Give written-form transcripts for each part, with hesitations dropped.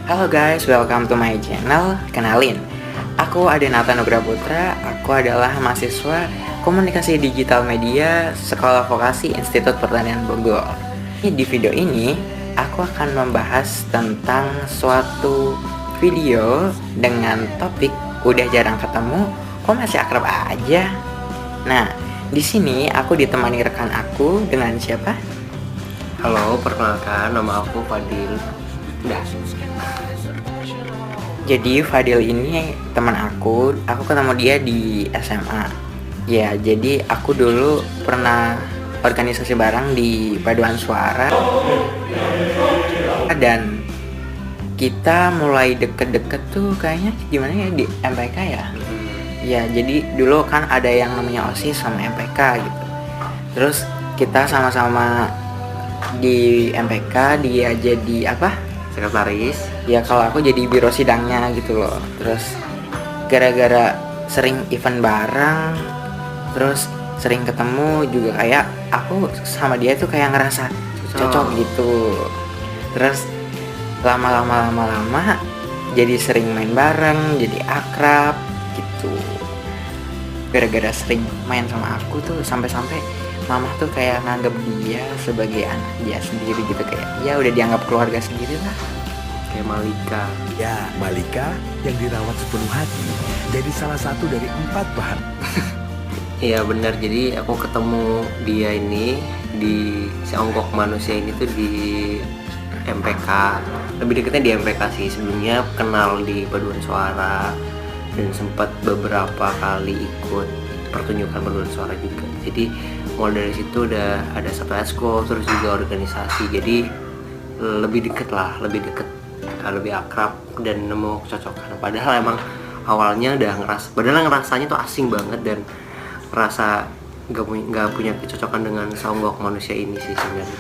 Halo guys, welcome to my channel. Kenalin, aku Adenata Nugra Putra. Aku adalah mahasiswa Komunikasi Digital Media Sekolah Vokasi Institut Pertanian Bogor. Di video ini, aku akan membahas tentang suatu video dengan topik udah jarang ketemu, kok masih akrab aja. Nah, di sini aku ditemani rekan aku dengan siapa? Halo, perkenalkan nama aku Fadil. Udah. Jadi Fadil ini teman aku ketemu dia di SMA. Ya, jadi aku dulu pernah organisasi bareng di Paduan Suara. Dan kita mulai deket-deket tuh kayaknya gimana ya di MPK ya. Ya, jadi dulu kan ada yang namanya OSIS sama MPK gitu. Terus kita sama-sama di MPK, dia jadi apa? Sekretaris. Ya kalau aku jadi biro sidangnya gitu loh. Terus gara-gara sering event bareng, terus sering ketemu juga, kayak aku sama dia tuh kayak ngerasa cocok gitu. Terus lama-lama jadi sering main bareng, jadi akrab gitu. Gara-gara sering main sama aku tuh sampai-sampai mama tuh kayak nganggep dia sebagai anak dia sendiri gitu, kayak ya udah dianggap keluarga sendiri lah. Kayak Malika. Ya, Malika yang dirawat sepenuh hati jadi salah satu dari 4 bahan. Iya benar, jadi aku ketemu dia ini di si ongkok manusia ini tuh di MPK. Lebih deketnya di MPK sih. Sebelumnya kenal di Paduan Suara dan sempat beberapa kali ikut pertunjukan Paduan Suara juga. Jadi mulai dari situ udah ada satu eskul, terus juga organisasi. Jadi lebih deket, lebih akrab dan nemu kecocokan. Padahal emang awalnya padahal ngerasanya tuh asing banget dan ngerasa gak punya kecocokan dengan seonggok manusia ini sih sebenarnya.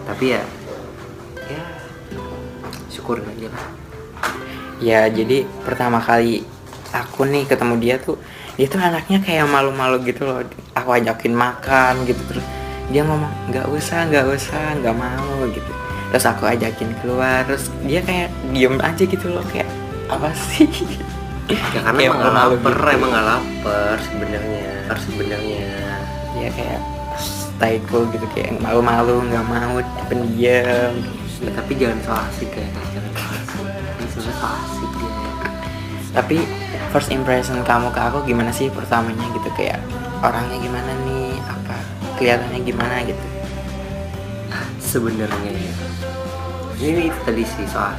Tapi ya syukurin aja lah. Ya jadi pertama kali aku nih ketemu dia tuh anaknya kayak malu-malu gitu loh. Aku ajakin makan gitu, terus dia ngomong nggak usah, nggak mau gitu. Terus aku ajakin keluar, terus dia kayak diem aja gitu loh, kayak apa sih? Ya karena Kayak emang nggak lapar sebenarnya. Ya kayak stay cool gitu, kayak malu-malu, nggak mau, pendiam. Ya, tapi jangan so asik ya, jangan so asik. Ini sebenarnya so asik dia. Tapi first impression kamu ke aku gimana sih pertamanya gitu, kayak orangnya gimana nih, apa kelihatannya gimana gitu? Sebenarnya ya, ini tadi sih soal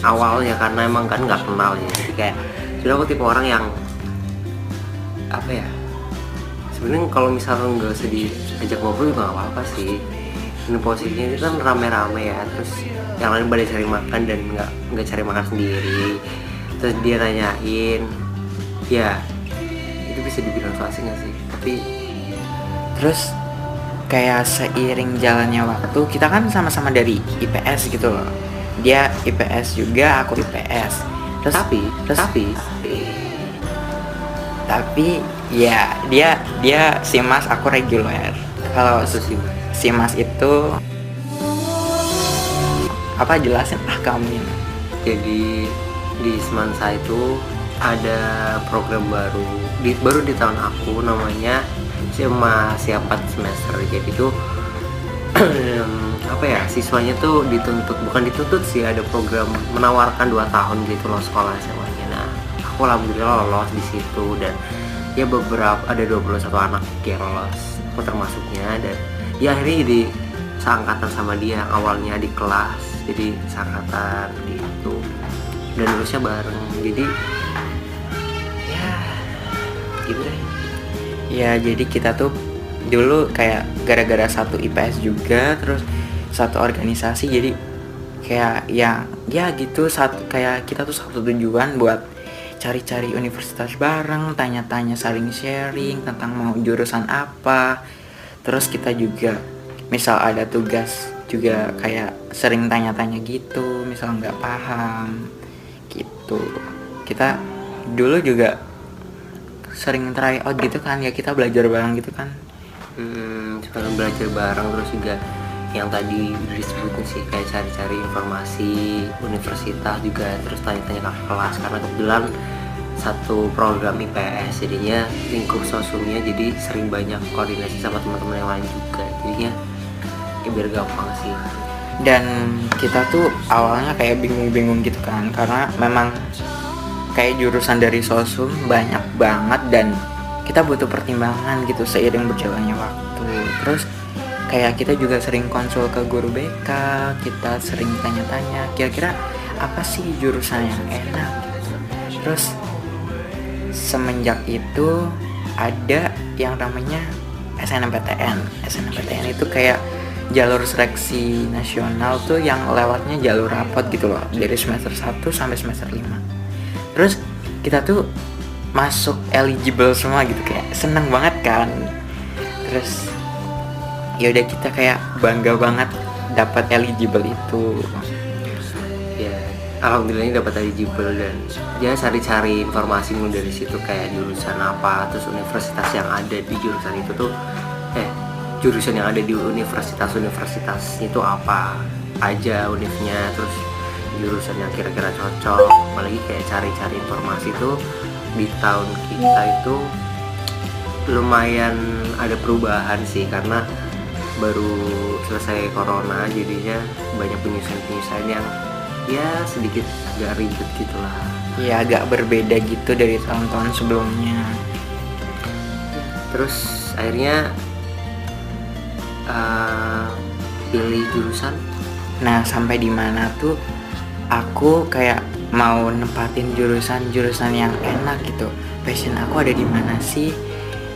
awalnya karena emang kan nggak kenal ya, jadi kayak sudah aku tipe orang yang apa ya, sebenarnya kalau misalnya nggak usah diajak ngobrol juga nggak apa-apa sih. Ini posisinya itu kan rame-rame ya, terus yang lain pada cari makan dan nggak cari makan sendiri, terus dia nanyain, ya itu bisa dibilang so asik nggak sih? Tapi Terus kayak seiring jalannya waktu, kita kan sama-sama dari IPS gitu loh. Dia IPS juga, aku IPS. Tapi ya dia Simas, aku reguler. Kalau Simas itu apa, jelasin kamu ini. jadi di Semansa itu ada program baru di tahun aku, namanya Siap 4 semester. Jadi tuh apa ya, siswanya tuh bukan dituntut sih, ada program menawarkan 2 tahun gitu loh sekolah SMA-nya. Nah, aku alhamdulillah lolos di situ, dan ya ada 21 anak yang lolos, aku termasuknya. Dan ya akhirnya jadi seangkatan sama dia, awalnya di kelas jadi seangkatan gitu, dan lulusnya bareng. Jadi ya gitu deh. Ya jadi kita tuh dulu kayak gara-gara satu IPS juga, terus satu organisasi, jadi kayak ya gitu, kayak kita tuh satu tujuan buat cari-cari universitas bareng, tanya-tanya, saling sharing tentang mau jurusan apa. Terus kita juga misal ada tugas juga kayak sering tanya-tanya gitu, misal nggak paham gitu. Kita dulu juga sering try out gitu kan, ya kita belajar bareng gitu kan. Sekarang belajar bareng, terus juga yang tadi udah disebutin sih, kayak cari-cari informasi universitas juga, terus tanya-tanya kakak kelas, karena kebetulan satu program IPS jadinya lingkup sosumnya, jadi sering banyak koordinasi sama teman-teman yang lain juga, jadinya ya biar gampang sih. Dan kita tuh awalnya kayak bingung-bingung gitu kan, karena memang kayak jurusan dari sosum banyak banget dan kita butuh pertimbangan gitu seiring berjalannya waktu. Terus kayak kita juga sering konsul ke guru BK, kita sering tanya-tanya kira-kira apa sih jurusan yang enak gitu. Terus semenjak itu ada yang namanya SNMPTN. SNMPTN itu kayak jalur seleksi nasional tuh yang lewatnya jalur rapot gitu loh, dari semester 1 sampai semester 5. Terus kita tuh masuk eligible semua gitu, kayak seneng banget kan. Terus ya udah, kita kayak bangga banget dapat eligible itu. Ya alhamdulillahnya dapat eligible, dan ya cari-cari informasi mulai dari situ, kayak jurusan apa, terus universitas yang ada di jurusan itu tuh jurusan yang ada di universitas itu apa aja univnya, terus jurusan yang kira-kira cocok. Apalagi kayak cari-cari informasi tuh di tahun kita itu lumayan ada perubahan sih, karena baru selesai corona, jadinya banyak penyusuan yang ya sedikit agak ribet gitulah. Ya agak berbeda gitu dari tahun-tahun sebelumnya. Terus akhirnya pilih jurusan. Nah sampai di mana tuh aku kayak mau nempatin jurusan yang enak gitu. Passion aku ada di mana sih?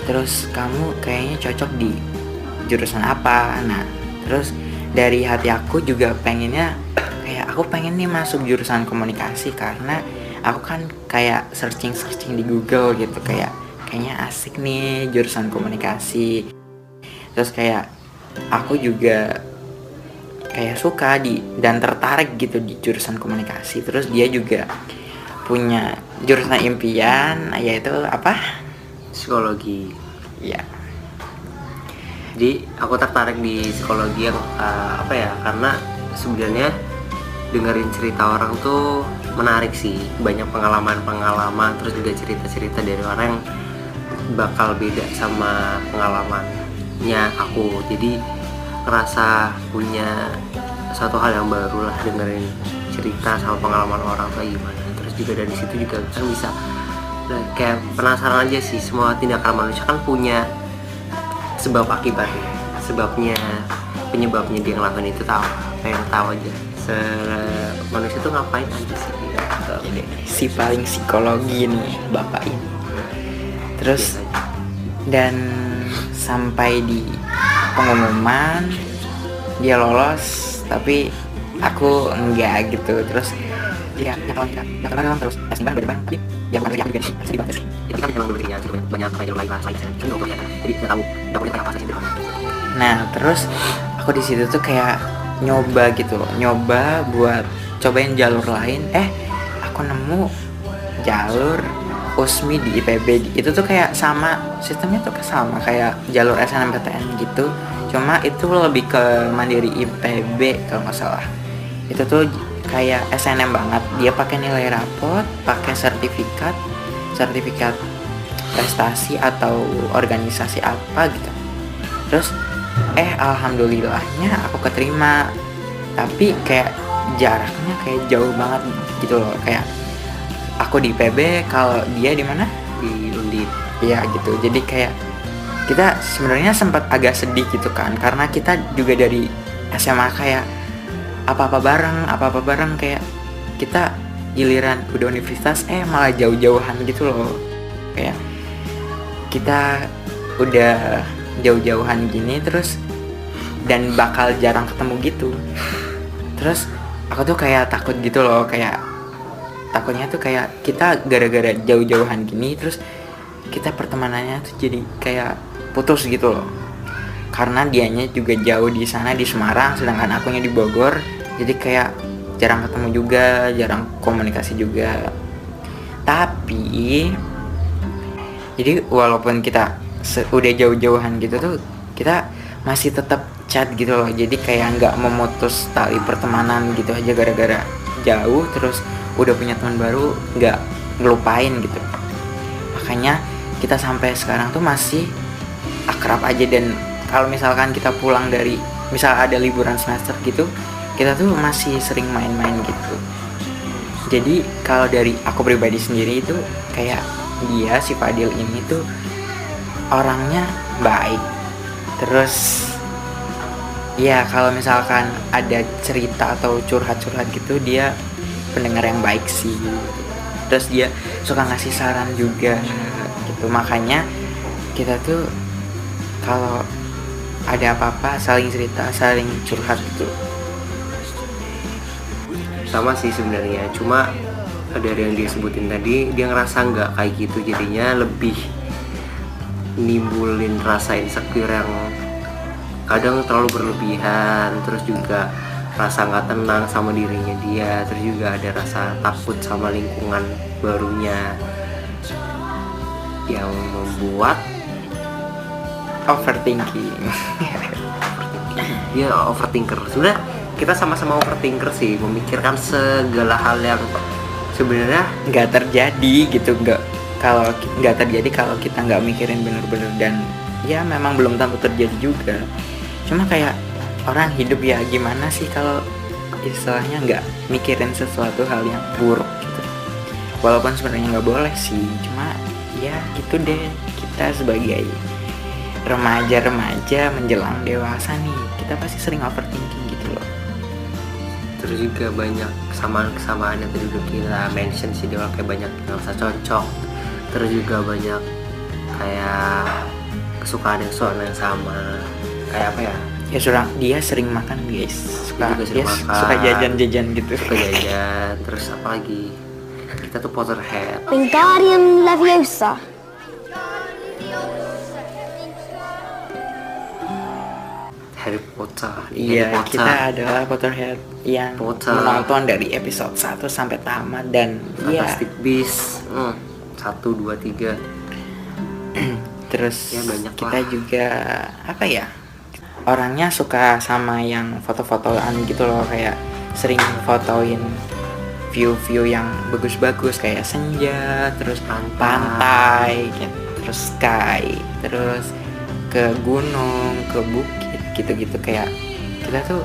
Terus kamu kayaknya cocok di jurusan apa? Nah terus dari hati aku juga pengennya kayak aku pengen nih masuk jurusan komunikasi, karena aku kan kayak searching di Google gitu, kayaknya asik nih jurusan komunikasi. Terus kayak aku juga kayak suka dan tertarik gitu di jurusan komunikasi. Terus dia juga punya jurusan impian, yaitu apa? Psikologi. Ya. Jadi aku tertarik di psikologi yang karena sebenarnya dengerin cerita orang tuh menarik sih, banyak pengalaman, terus juga cerita-cerita dari orang yang bakal beda sama pengalamannya aku. Jadi ngerasa punya suatu hal yang baru lah dengerin cerita sama pengalaman orang tuh gimana. Terus juga dari situ juga kan bisa kayak penasaran aja sih, semua tindakan manusia kan punya sebab akibatnya, penyebabnya dia ngelakuin itu tahu, pengen tahu aja manusia tuh ngapain aja sih dia. Jadi si paling psikologi nih bapak ini. Terus dan sampai di pengumuman dia lolos tapi aku enggak gitu. Terus dia nyalon terus S9 berdebat, tapi dia bukan kerja juga sih, pasti dibahas. Jadi kan memang berbeda banyak kayak lain jadi nggak boleh, jadi nggak tahu kayak apa sih. Nah terus aku di situ tuh kayak nyoba gitu loh, nyoba buat cobain jalur lain. Aku nemu jalur USMI di IPB. Itu tuh kayak sama, sistemnya tuh sama kayak jalur SNMPTN gitu, cuma itu lebih ke mandiri IPB kalau nggak salah. Itu tuh kayak SNM banget, dia pakai nilai rapot, pakai sertifikat prestasi atau organisasi apa gitu. Terus alhamdulillahnya aku keterima, tapi kayak jaraknya kayak jauh banget gitu loh. Kayak aku di IPB, kalau dia di mana? Di Undip. Iya gitu. Jadi kayak kita sebenarnya sempat agak sedih gitu kan, karena kita juga dari SMA kayak apa-apa bareng, kayak kita giliran udah universitas malah jauh-jauhan gitu loh. Kayak kita udah jauh-jauhan gini terus dan bakal jarang ketemu gitu. Terus aku tuh kayak takut gitu loh, kayak takutnya tuh kayak kita gara-gara jauh-jauhan gini terus kita pertemanannya tuh jadi kayak putus gitu loh, karena dianya juga jauh di sana di Semarang, sedangkan akunya di Bogor. Jadi kayak jarang ketemu juga, jarang komunikasi juga. Tapi jadi walaupun kita udah jauh-jauhan gitu tuh, kita masih tetap chat gitu loh. Jadi kayak nggak memutus tali pertemanan gitu aja gara-gara jauh, terus udah punya teman baru nggak ngelupain gitu. Makanya kita sampai sekarang tuh masih akrab aja, dan kalau misalkan kita pulang dari misal ada liburan semester gitu, kita tuh masih sering main-main gitu. Jadi kalau dari aku pribadi sendiri itu kayak dia, si Fadil ini tuh orangnya baik. Terus ya kalau misalkan ada cerita atau curhat-curhat gitu, dia pendengar yang baik sih. Terus dia suka ngasih saran juga gitu. Makanya kita tuh kalau ada apa-apa saling cerita, saling curhat gitu. Sama sih sebenarnya, cuma dari yang dia sebutin tadi, dia ngerasa nggak kayak gitu, jadinya lebih nimbulin rasa insecure yang kadang terlalu berlebihan, terus juga rasa nggak tenang sama dirinya dia, terus juga ada rasa takut sama lingkungan barunya yang membuat Overthinking. dia overthinker. Sebenarnya kita sama-sama overthinker sih, memikirkan segala hal yang sebenarnya Nggak terjadi gitu, nggak terjadi kalau kita nggak mikirin bener-bener, dan ya memang belum tentu terjadi juga. Cuma kayak orang hidup ya gimana sih kalau istilahnya nggak mikirin sesuatu hal yang buruk gitu. Walaupun sebenarnya nggak boleh sih, cuma ya gitu deh, kita sebagai remaja menjelang dewasa nih, kita pasti sering overthinking gitu loh. terus juga banyak kesamaan yang tadi udah kita mention sih, dia kayak banyak ngerasa cocok, terus juga banyak kayak kesukaan yang sama, kayak apa ya, Dia sering makan guys, Dia juga sering makan. suka jajan-jajan gitu. suka jajan, terus apa lagi, kita tuh Potterhead. Wingardium Leviosa. Harry Potter. Iya, Harry Potter. kita adalah Potterhead yang Potter. menonton dari episode 1 sampai tamat, dan ya Fantastic Beasts 1, 2, 3. terus Ya, banyak kita lah. juga apa ya, orangnya suka sama yang foto-fotoan gitu loh, kayak sering fotoin view-view yang bagus-bagus kayak senja, terus pantai gitu, terus sky, terus ke gunung, ke bukit gitu-gitu. Kayak kita tuh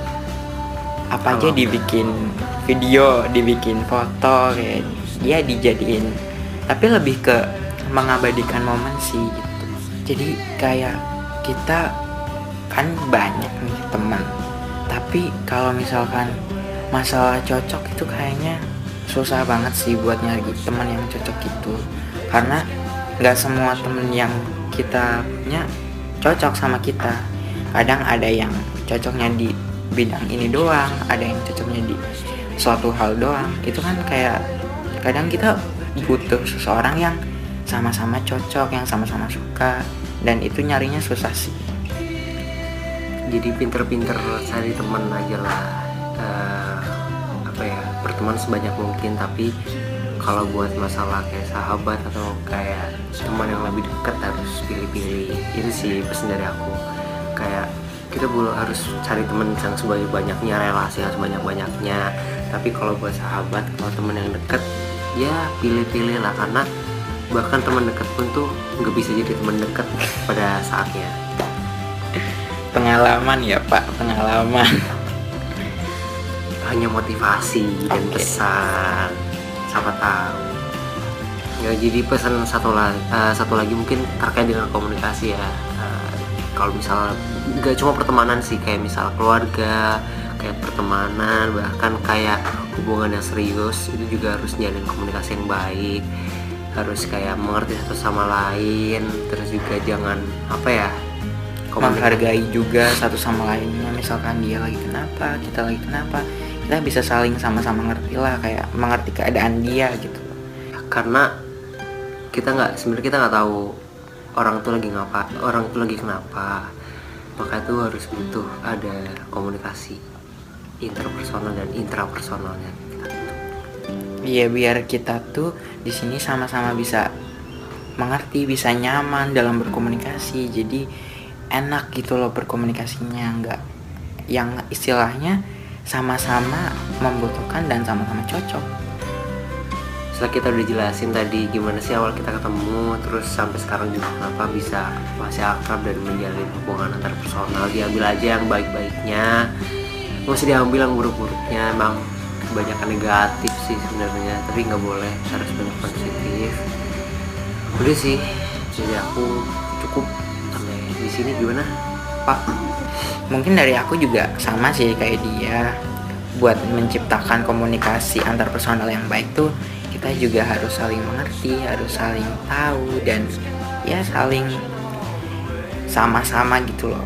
apa aja Alam. dibikin video, dibikin foto, kayak dia dijadiin, tapi lebih ke mengabadikan momen sih gitu. Jadi kayak kita kan banyak nih teman, tapi kalau misalkan masalah cocok itu kayaknya susah banget sih buat nyari teman yang cocok gitu, karena nggak semua temen yang kita punya cocok sama kita. Kadang ada yang cocoknya di bidang ini doang, ada yang cocoknya di suatu hal doang. Itu kan kayak kadang kita butuh seseorang yang sama-sama cocok, yang sama-sama suka, dan itu nyarinya susah sih. Jadi pinter-pinter cari teman aja lah. Apa ya, berteman sebanyak mungkin, tapi kalau buat masalah kayak sahabat atau kayak teman yang lebih dekat harus pilih-pilih. Itu sih pesan dari aku. Kayak kita harus cari teman yang sebanyak-banyaknya, relasi yang sebanyak-banyaknya. Tapi kalau buat sahabat, kalau teman yang dekat, ya pilih-pilih lah, karena bahkan teman dekat pun tuh nggak bisa jadi teman dekat pada saatnya. Pengalaman ya Pak, pengalaman. Hanya motivasi dan Oke. pesan, siapa tahu. Ya, jadi pesan satu lagi mungkin terkait dengan komunikasi ya. Kalau misal nggak cuma pertemanan sih, kayak misal keluarga, kayak pertemanan, bahkan kayak hubungan yang serius, itu juga harus jalin komunikasi yang baik, harus kayak mengerti satu sama lain, terus juga jangan apa ya, Menghargai juga satu sama lainnya. Misalkan dia lagi kenapa, kita lagi kenapa, kita bisa saling sama-sama ngerti lah, kayak mengerti keadaan dia gitu. karena sebenarnya kita nggak tahu orang tuh lagi orang tuh lagi kenapa, maka itu harus butuh ada komunikasi interpersonal dan intrapersonalnya kita tuh. Iya, biar kita tuh di sini sama-sama bisa mengerti, bisa nyaman dalam berkomunikasi. Jadi enak gitu loh berkomunikasinya, nggak yang istilahnya sama-sama membutuhkan dan sama-sama cocok. Setelah kita udah jelasin tadi gimana sih awal kita ketemu, terus sampai sekarang juga kenapa bisa masih akrab dan menjalin hubungan antar personal, diambil aja yang baik-baiknya, nggak usah diambil yang buruk-buruknya. Emang kebanyakan negatif sih sebenarnya, tapi nggak boleh, harus banyak positif. Udah sih, jadi aku cukup sampai di sini. Gimana Pak? Mungkin dari aku juga sama sih kayak dia, buat menciptakan komunikasi antar personal yang baik tuh kita juga harus saling mengerti, harus saling tahu, dan ya saling sama-sama gitu loh.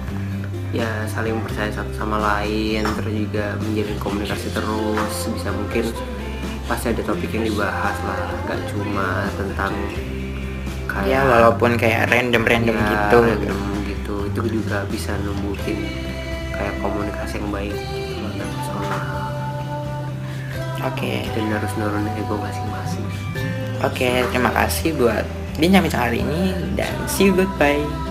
Ya saling percaya satu sama lain, terus juga menjalin komunikasi terus. Bisa mungkin pasti ada topik yang dibahas lah, gak cuma tentang kayak Ya walaupun kayak random ya, gitu. random gitu, itu juga bisa numbuhin kayak komunikasi yang baik antar personal. Oke, Dan harus nurunin ego masing-masing. terima kasih buat bincang-bincang hari ini dan see you, goodbye.